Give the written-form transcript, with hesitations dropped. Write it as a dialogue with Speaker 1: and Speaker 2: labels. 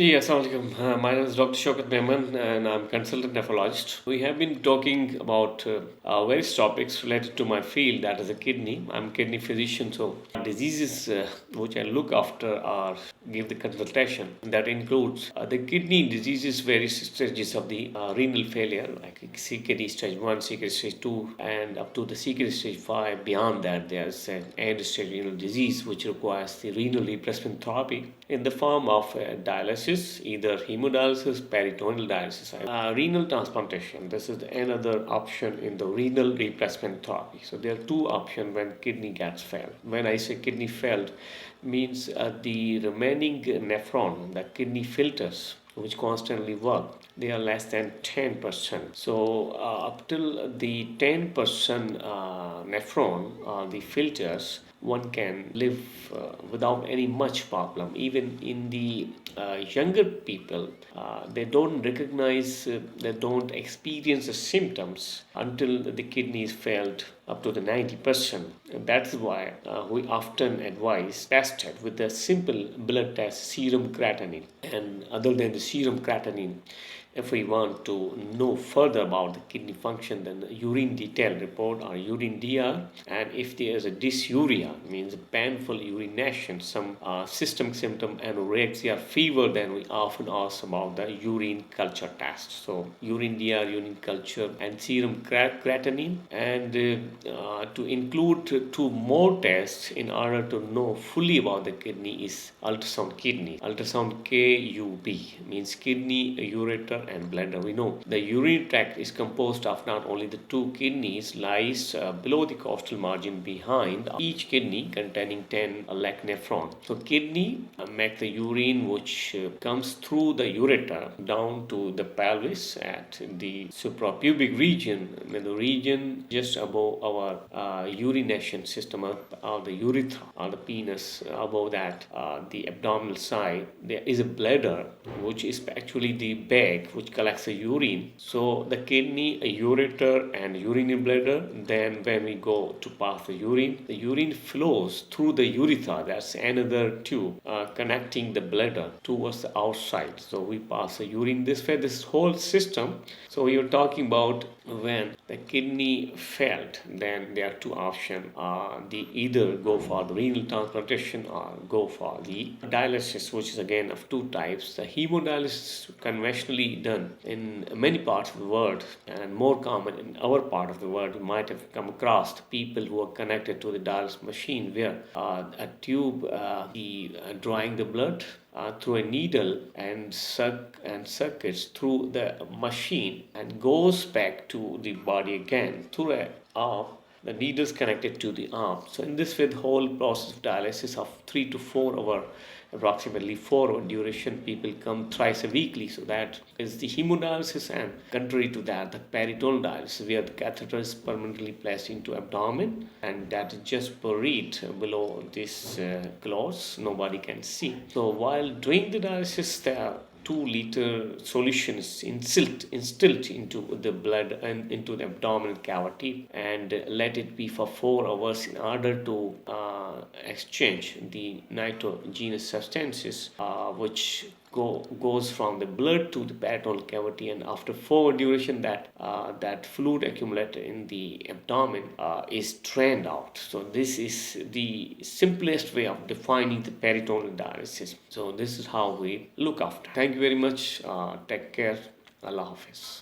Speaker 1: Yes, Assalamualaikum. My name is Dr. Shaukat Mehman and I'm consultant nephrologist. We have been talking about various topics related to my field, that is the kidney. I'm a kidney physician, so diseases which I look after or give the consultation. That includes the kidney diseases, various stages of the renal failure, like CKD stage 1, CKD stage 2, and up to the CKD stage 5. Beyond that, there's an end stage renal disease which requires the renal replacement therapy in the form of dialysis, either hemodialysis, peritoneal dialysis, renal transplantation. This is another option in the renal replacement therapy. So there are two options when kidney gets failed. When I say kidney failed, means the remaining nephron, the kidney filters, which constantly work, they are less than 10%. So up till the 10% nephron, the filters, one can live without any much problem. Even in the younger people, they don't recognize, they don't experience the symptoms until the kidney is failed up to the 90%. And that's why we often advise tested with a simple blood test, serum creatinine. And other than the serum creatinine, if we want to know further about the kidney function, then the urine detail report or urine DR. And if there is a dysuria, means painful urination, some systemic symptom, anorexia, fever, then we often ask about the urine culture test. So urine DR, urine culture, and serum creatinine. And to include two more tests in order to know fully about the kidney is ultrasound kidney. Ultrasound KUB means kidney, ureter, and bladder. We know the urinary tract is composed of not only the two kidneys lies below the costal margin behind each kidney containing 10 lakh nephron. So kidney make the urine which comes through the ureter down to the pelvis at the suprapubic region, the region just above our urination system or the urethra or the penis. Above that, the abdominal side, there is a bladder which is actually the bag which collects the urine. So the kidney, a ureter, and urinary bladder. Then when we go to pass the urine flows through the urethra. That's another tube connecting the bladder towards the outside. So we pass the urine this way. This whole system. So we are talking about when the kidney failed, then there are two options. They either go for the renal transplantation or go for the dialysis, which is again of two types. The hemodialysis conventionally done in many parts of the world and more common in our part of the world. You might have come across people who are connected to the dialysis machine where a tube drawing the blood through a needle and circuits through the machine and goes back to the body again through a arm. The needle is connected to the arm. So in this way, the whole process of dialysis of 3 to 4 hour, approximately 4 hour duration, people come thrice a weekly. So that is the hemodialysis, and contrary to that, the peritoneal dialysis, where the catheter is permanently placed into abdomen and that is just buried below this clothes. Nobody can see. So while doing the dialysis, there 2-liter solution is instilled into the blood and into the abdominal cavity and let it be for 4 hours in order to exchange the nitrogenous substances which goes from the blood to the peritoneal cavity, and after 4 hour duration that fluid accumulated in the abdomen is drained out. So this is the simplest way of defining the peritoneal dialysis. So this is how we look after. Thank you very much. Take care. Allah Hafiz.